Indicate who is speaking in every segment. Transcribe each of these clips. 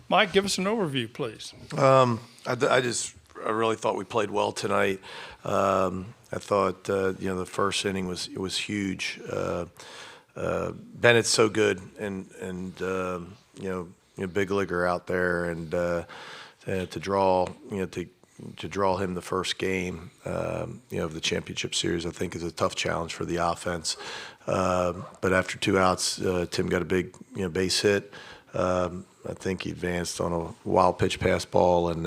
Speaker 1: Mike, give us an overview, please.
Speaker 2: I really thought we played well tonight. I thought the first inning was huge. Bennett's so good, and big leaguer out there, and to draw him the first game of the championship series, I think is a tough challenge for the offense. But after 2 outs, Tim got a big base hit. I think he advanced on a wild pitch pass ball, and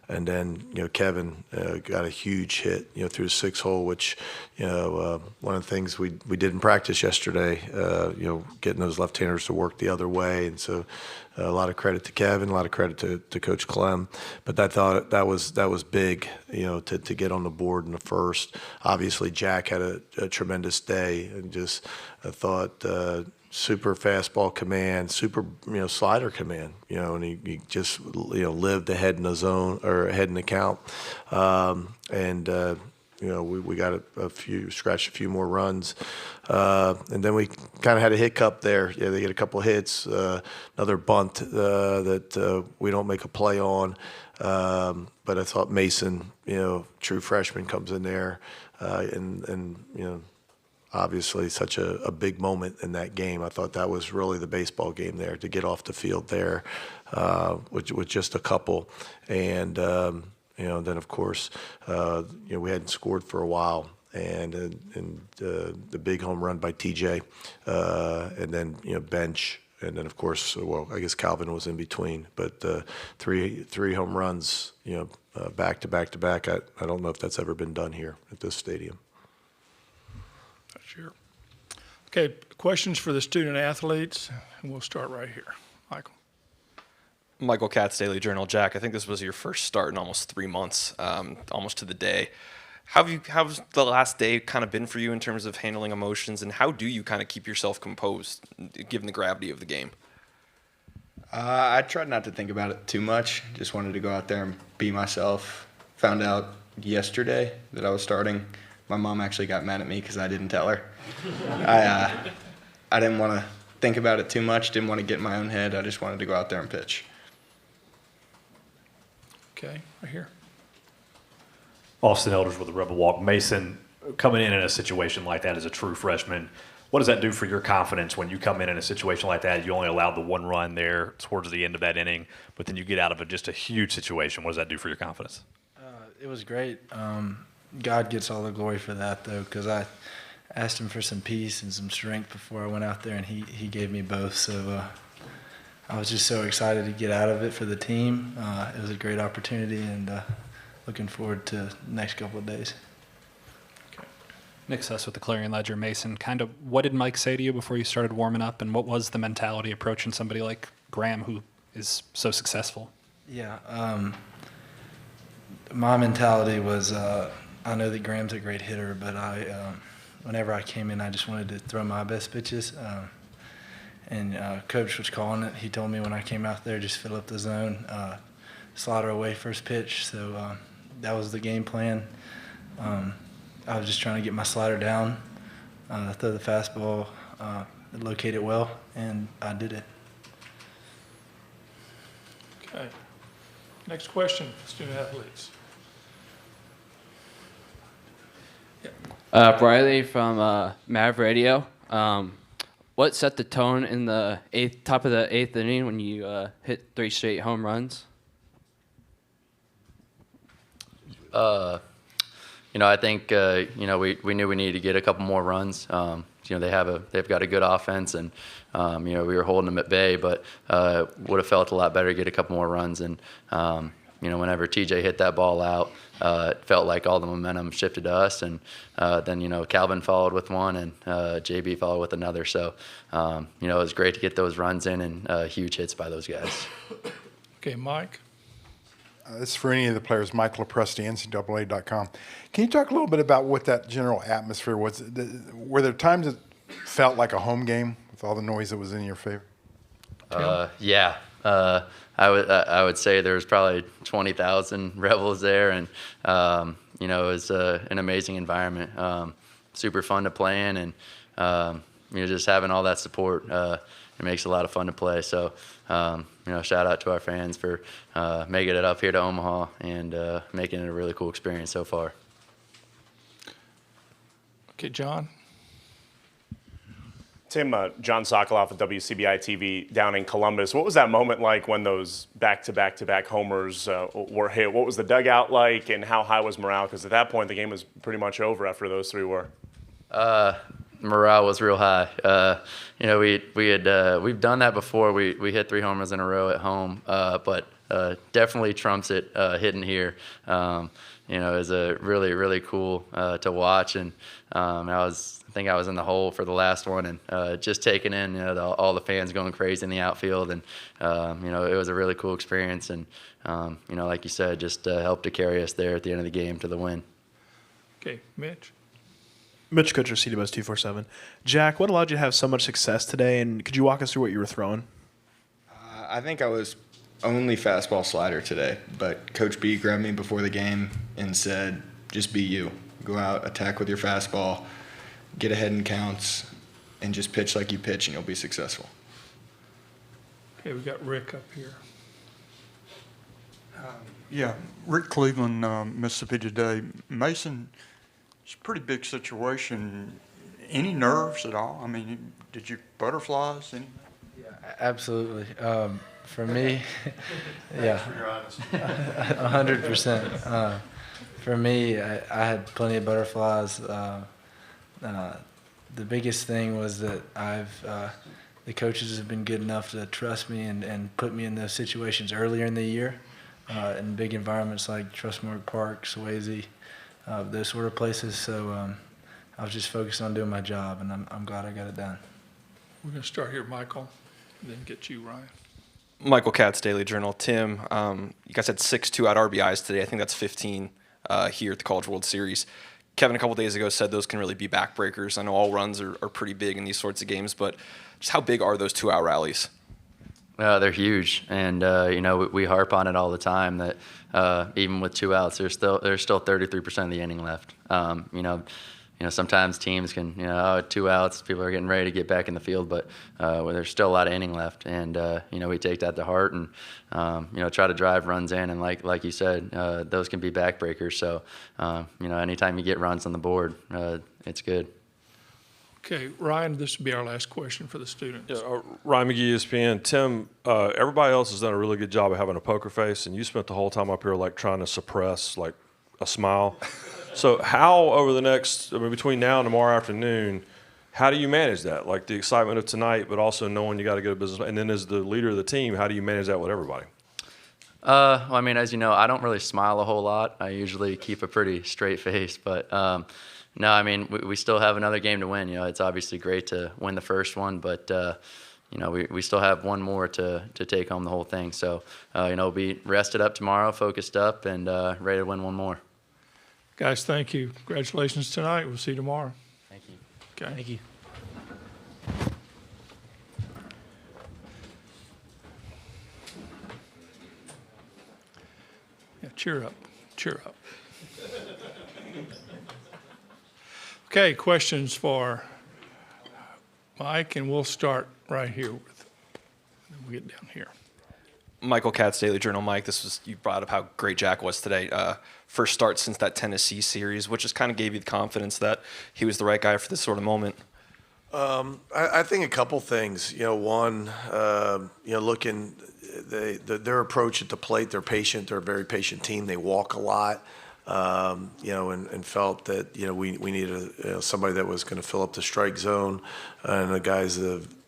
Speaker 2: then Kevin got a huge hit through the 6-hole, which one of the things we did in practice yesterday, getting those left-handers to work the other way, and so a lot of credit to Kevin, a lot of credit to Coach Clem, but I thought that was big, to get on the board in the first. Obviously, Jack had a tremendous day, and just I thought. Super fastball command, super slider command, and he just lived ahead in the zone or ahead in the count, we got scratched a few more runs, and then we kind of had a hiccup there. Yeah, they get a couple of hits, another bunt that we don't make a play on, but I thought Mason, true freshman, comes in there, and obviously such a big moment in that game. I thought that was really the baseball game there, to get off the field there with just a couple. And, then, of course, we hadn't scored for a while. And the big home run by TJ, and then, bench. And then, of course, I guess Calvin was in between. But three home runs, back to back to back. I don't know if that's ever been done here at this stadium.
Speaker 1: Sure. Okay, questions for the student athletes, and we'll start right here. Michael.
Speaker 3: Michael Katz, Daily Journal. Jack, I think this was your first start in almost 3 months, almost to the day. How's the last day kind of been for you in terms of handling emotions, and how do you kind of keep yourself composed given the gravity of the game?
Speaker 4: I tried not to think about it too much. Just wanted to go out there and be myself. Found out yesterday that I was starting. My mom actually got mad at me because I didn't tell her. I didn't want to think about it too much, didn't want to get in my own head. I just wanted to go out there and pitch.
Speaker 1: Okay, right here.
Speaker 5: Austin Elders with the Rebel Walk. Mason, coming in a situation like that as a true freshman, what does that do for your confidence when you come in a situation like that? You only allowed the 1 run there towards the end of that inning, but then you get out of just a huge situation. What does that do for your confidence?
Speaker 6: It was great. God gets all the glory for that, though, because I asked him for some peace and some strength before I went out there, and he gave me both. So I was just so excited to get out of it for the team. It was a great opportunity, and looking forward to the next couple of days.
Speaker 1: Okay.
Speaker 7: Nick Suss with the Clarion Ledger. Mason, kind of what did Mike say to you before you started warming up, and what was the mentality approaching somebody like Graham, who is so successful?
Speaker 6: Yeah, my mentality was I know that Graham's a great hitter, but whenever I came in, I just wanted to throw my best pitches. And Coach was calling it. He told me when I came out there, just fill up the zone, slider away first pitch. So that was the game plan. I was just trying to get my slider down, throw the fastball, locate it well, and I did it.
Speaker 1: Okay. Next question, student athletes.
Speaker 8: Briley from Mav Radio. What set the tone in the top of the eighth inning when you hit 3 straight home runs?
Speaker 9: I think we knew we needed to get a couple more runs. They've got a good offense, and we were holding them at bay, but would have felt a lot better to get a couple more runs. And whenever TJ hit that ball out, it felt like all the momentum shifted to us, and then Calvin followed with one, and JB followed with another. So it was great to get those runs in, and huge hits by those guys.
Speaker 1: Okay, Mike.
Speaker 10: This is for any of the players. Mike LaPresti, NCAA.com. Can you talk a little bit about what that general atmosphere was? Were there times it felt like a home game with all the noise that was in your favor?
Speaker 9: Yeah. I would say there was probably 20,000 Rebels there, and it was an amazing environment. Super fun to play in, and just having all that support, it makes it a lot of fun to play. So shout out to our fans for making it up here to Omaha and making it a really cool experience so far.
Speaker 1: Okay, John?
Speaker 11: Tim, John Sokoloff at WCBI TV down in Columbus. What was that moment like when those back-to-back-to-back homers were hit? What was the dugout like, and how high was morale? Because at that point, the game was pretty much over after those three were.
Speaker 9: Morale was real high. We've done that before. We hit 3 homers in a row at home, but definitely trumps it hitting here. It was a really, really cool to watch, and I think I was in the hole for the last one, and just taking in all the fans going crazy in the outfield, and it was a really cool experience, and like you said, just helped to carry us there at the end of the game to the win.
Speaker 1: Okay, Mitch?
Speaker 12: Mitch Kutcher, CWS 247. Jack, what allowed you to have so much success today, and could you walk us through what you were throwing?
Speaker 4: I think I was only fastball slider today, but Coach B grabbed me before the game and said, just be you. Go out, attack with your fastball, get ahead in counts, and just pitch like you pitch, and you'll be successful.
Speaker 1: Okay, we got Rick up here.
Speaker 13: Yeah, Rick Cleveland, Mississippi Today. Mason, it's a pretty big situation. Any nerves at all? I mean, did you butterflies? Any?
Speaker 6: Yeah, absolutely. For me, yeah, 100%. For me, I had plenty of butterflies. The biggest thing was that the coaches have been good enough to trust me and put me in those situations earlier in the year, in big environments like Trustmark Park, Swayze, those sort of places. So I was just focused on doing my job, and I'm glad I got it done.
Speaker 1: We're going to start here, Michael, and then get you, Ryan.
Speaker 3: Michael Katz, Daily Journal. Tim, you guys had 6 2-out RBIs today. I think that's 15 here at the College World Series. Kevin, a couple days ago, said those can really be backbreakers. I know all runs are pretty big in these sorts of games, but just how big are those 2-out rallies?
Speaker 9: They're huge, and we harp on it all the time that even with 2 outs, there's still 33% of the inning left. Sometimes teams can 2 outs, people are getting ready to get back in the field, but there's still a lot of inning left, and we take that to heart and try to drive runs in, and like you said, those can be backbreakers. So anytime you get runs on the board, it's good.
Speaker 1: Okay, Ryan, this will be our last question for the students.
Speaker 14: Yeah, Ryan McGee, ESPN. Tim, everybody else has done a really good job of having a poker face, and you spent the whole time up here trying to suppress a smile. So how over the next, between now and tomorrow afternoon, how do you manage that? Like the excitement of tonight, but also knowing you got to get a business. And then as the leader of the team, how do you manage that with everybody?
Speaker 9: As you know, I don't really smile a whole lot. I usually keep a pretty straight face, but no, we still have another game to win. It's obviously great to win the first one, but we still have one more to take home the whole thing. So we'll be rested up tomorrow, focused up, and ready to win one more.
Speaker 1: Guys, thank you. Congratulations tonight. We'll see you tomorrow.
Speaker 9: Thank you.
Speaker 1: Okay.
Speaker 6: Thank you.
Speaker 1: Yeah, cheer up. Cheer up. Okay, questions for Mike, and we'll start right here with, we'll get down here.
Speaker 3: Michael Katz, Daily Journal. Mike, you brought up how great Jack was today. First start since that Tennessee series, which just kind of gave you the confidence that he was the right guy for this sort of moment.
Speaker 2: I think a couple things. One, looking their approach at the plate. They're patient. They're a very patient team. They walk a lot. And felt that we needed somebody that was going to fill up the strike zone, and the guys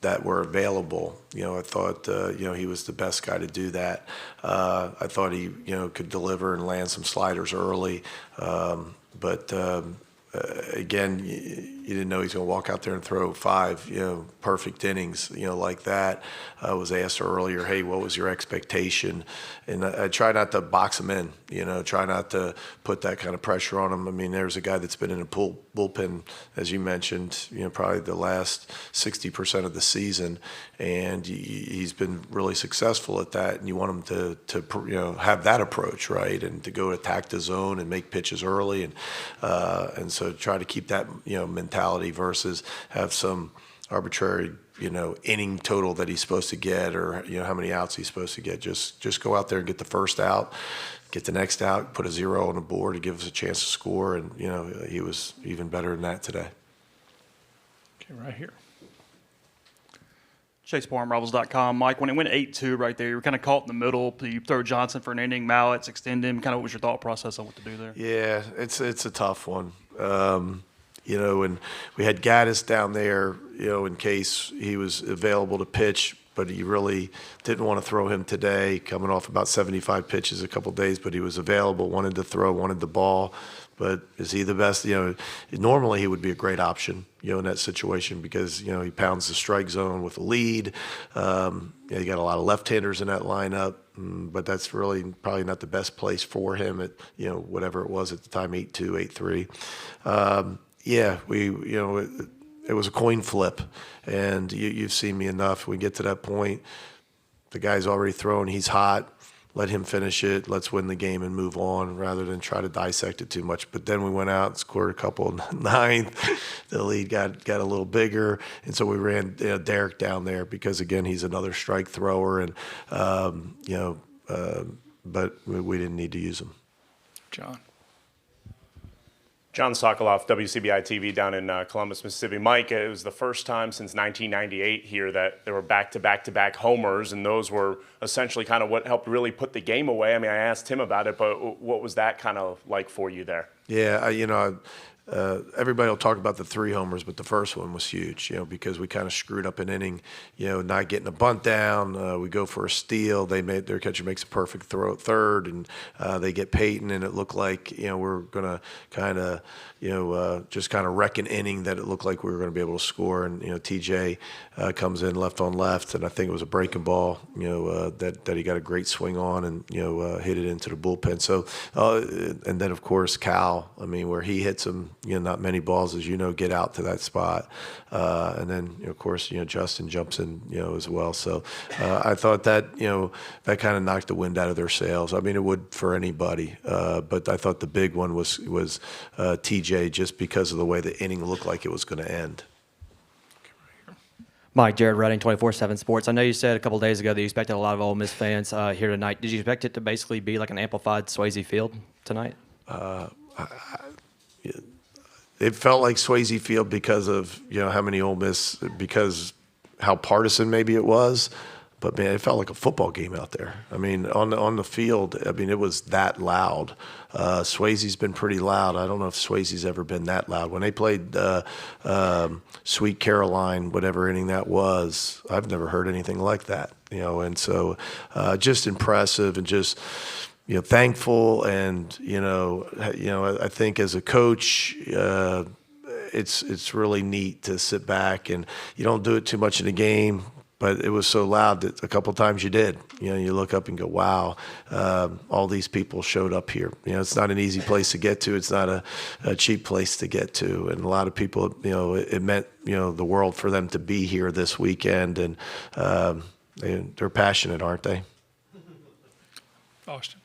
Speaker 2: that were available. I thought he was the best guy to do that. I thought he could deliver and land some sliders early, but again, you didn't know he was going to walk out there and throw 5 perfect innings like that. I was asked earlier, hey, what was your expectation? And I try not to box him in, try not to put that kind of pressure on him. There's a guy that's been in a bullpen, as you mentioned, probably the last 60% of the season, and he's been really successful at that, and you want him to have that approach, right, and to go attack the zone and make pitches early, and so try to keep that mentality versus have some arbitrary inning total that he's supposed to get, or how many outs he's supposed to get. Just go out there and get the first out, get the next out, put a 0 on the board to give us a chance to score, and he was even better than that today.
Speaker 1: Okay, right here.
Speaker 15: Chase Barham, Rebels.com. Mike, when it went 8-2 right there, you were kind of caught in the middle. You throw Johnson for an inning, Mallets, extend him. Kind of what was your thought process on what to do there?
Speaker 2: Yeah, it's a tough one. And we had Gaddis down there, in case he was available to pitch, but he really didn't want to throw him today, coming off about 75 pitches a couple days, but he was available, wanted to throw, wanted the ball. But is he the best? Normally he would be a great option, in that situation because, he pounds the strike zone with a lead. You got a lot of left-handers in that lineup, but that's really probably not the best place for him at, whatever it was at the time, 8-2, 8-3. It was a coin flip, and you've seen me enough. We get to that point, the guy's already thrown, he's hot. Let him finish it. Let's win the game and move on rather than try to dissect it too much. But then we went out and scored a couple in the ninth. The lead got a little bigger, and so we ran Derek down there because, again, he's another strike thrower, and but we didn't need to use him.
Speaker 1: John.
Speaker 11: John Sokoloff, WCBI TV down in Columbus, Mississippi. Mike, it was the first time since 1998 here that there were back-to-back homers, and those were essentially kind of what helped really put the game away. I mean, I asked him about it, but what was that kind of like for you there?
Speaker 2: Yeah, everybody will talk about the 3 homers, but the first one was huge, because we kind of screwed up an inning, not getting a bunt down. We go for a steal. Their catcher makes a perfect throw at third, and they get Peyton, and it looked like, we're going to kind of, just kind of wreck an inning that it looked like we were going to be able to score. And, TJ comes in left on left, and I think it was a breaking ball, that he got a great swing on and, hit it into the bullpen. So, and then, of course, Cal, where he hits him, not many balls, as get out to that spot. And then, of course, Justin jumps in, as well. So I thought that, that kind of knocked the wind out of their sails. It would for anybody. But I thought the big one was TJ, just because of the way the inning looked like it was going to end.
Speaker 16: Mike, Jared Redding, 24/7 Sports. I know you said a couple days ago that you expected a lot of Ole Miss fans here tonight. Did you expect it to basically be like an amplified Swayze Field tonight?
Speaker 2: It felt like Swayze Field because of how many Ole Miss, because how partisan maybe it was, but man, it felt like a football game out there. On the field, it was that loud. Swayze's been pretty loud. I don't know if Swayze's ever been that loud. When they played Sweet Caroline, whatever inning that was, I've never heard anything like that. And so just impressive and just. Thankful, and I think as a coach, it's really neat to sit back, and you don't do it too much in the game, but it was so loud that a couple times you did. You look up and go, wow, all these people showed up here. It's not an easy place to get to. It's not a cheap place to get to, and a lot of people, it meant the world for them to be here this weekend, and they're passionate, aren't they?
Speaker 1: Austin.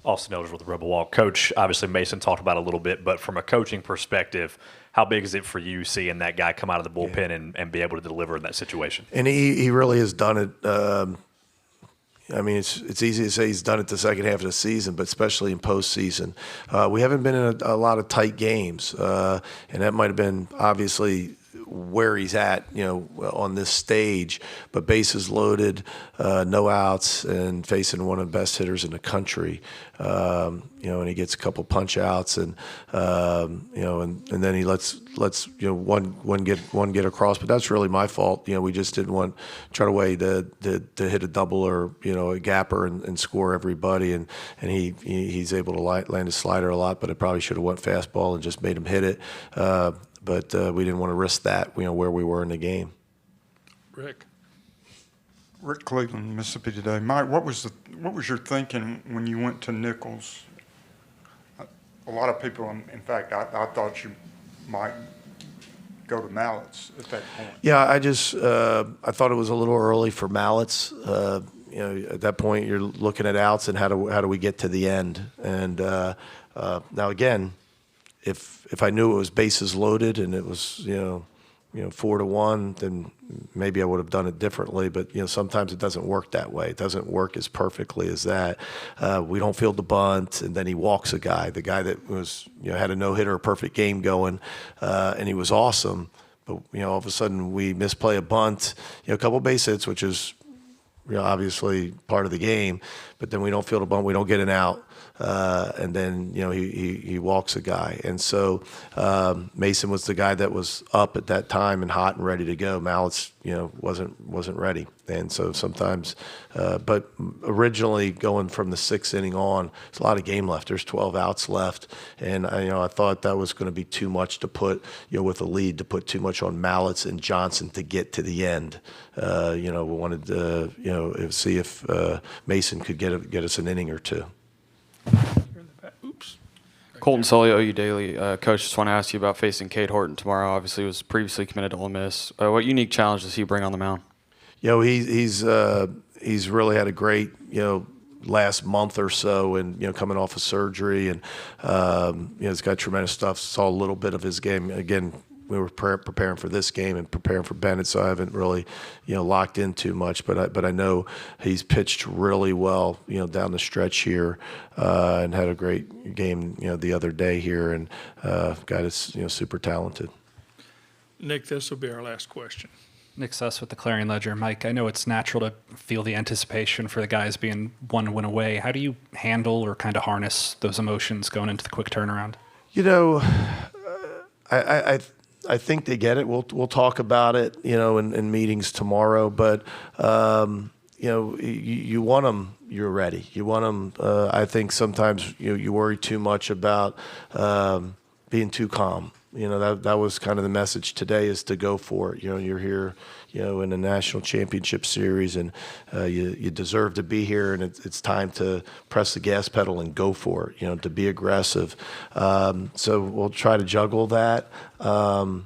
Speaker 5: Austin Elders with the Rebel Walk. Coach, obviously Mason talked about it a little bit, but from a coaching perspective, how big is it for you seeing that guy come out of the bullpen and be able to deliver in that situation?
Speaker 2: And he really has done it. It's easy to say he's done it the second half of the season, but especially in postseason. We haven't been in a lot of tight games, and that might have been obviously where he's at, on this stage, but bases loaded, no outs, and facing one of the best hitters in the country, and he gets a couple punch outs, and and then he lets one get across, but that's really my fault. We just didn't try to hit a double or a gapper and score everybody, and he's able to land a slider a lot, but it probably should have went fastball and just made him hit it. But we didn't want to risk that, where we were in the game.
Speaker 1: Rick
Speaker 13: Cleveland, Mississippi Today. Mike, what was your thinking when you went to Nichols? A lot of people, in fact, I thought you might go to Mallets at that point.
Speaker 2: Yeah, I thought it was a little early for Mallets. At that point, you're looking at outs and how do we get to the end? And now again, if I knew it was bases loaded and it was 4-1, then maybe I would have done it differently. But sometimes it doesn't work that way. It doesn't work as perfectly as that. We don't field the bunt, and then he walks the guy that was had a no-hitter, a perfect game going, and he was awesome. But all of a sudden we misplay a bunt, a couple base hits, which is obviously part of the game. But then we don't field a bunt, we don't get an out. And then he walks a guy, and so Mason was the guy that was up at that time and hot and ready to go. Mallets wasn't ready, and so sometimes. But originally going from the 6th inning on, there's a lot of game left. There's 12 outs left, and I thought that was going to be too much to put with a lead to put too much on Mallets and Johnson to get to the end. We wanted to see if Mason could get us an inning or two.
Speaker 17: Colton Sully, OU Daily. Coach, just want to ask you about facing Cade Horton tomorrow. Obviously, was previously committed to Ole Miss. What unique challenge does he bring on the mound?
Speaker 2: He's really had a great last month or so, and coming off of surgery, and he's got tremendous stuff. Saw a little bit of his game again. We were preparing for this game and preparing for Bennett, so I haven't really, locked in too much. But I know he's pitched really well, down the stretch here, and had a great game, the other day here, and guy that's super talented.
Speaker 1: Nick, this will be our last question.
Speaker 7: Nick Suss with the Clarion Ledger. Mike, I know it's natural to feel the anticipation for the guys being one win away. How do you handle or kind of harness those emotions going into the quick turnaround?
Speaker 2: I think they get it. We'll talk about it, in meetings tomorrow. But you want them. You're ready. You want them. I think sometimes you worry too much about being too calm. That was kind of the message today, is to go for it. You're here, in a national championship series, and you deserve to be here, and it's time to press the gas pedal and go for it. To be aggressive. So we'll try to juggle that. I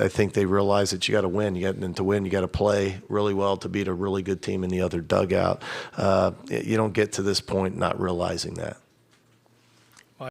Speaker 2: think they realize that you got to win. To win, you got to play really well to beat a really good team in the other dugout. You don't get to this point not realizing that.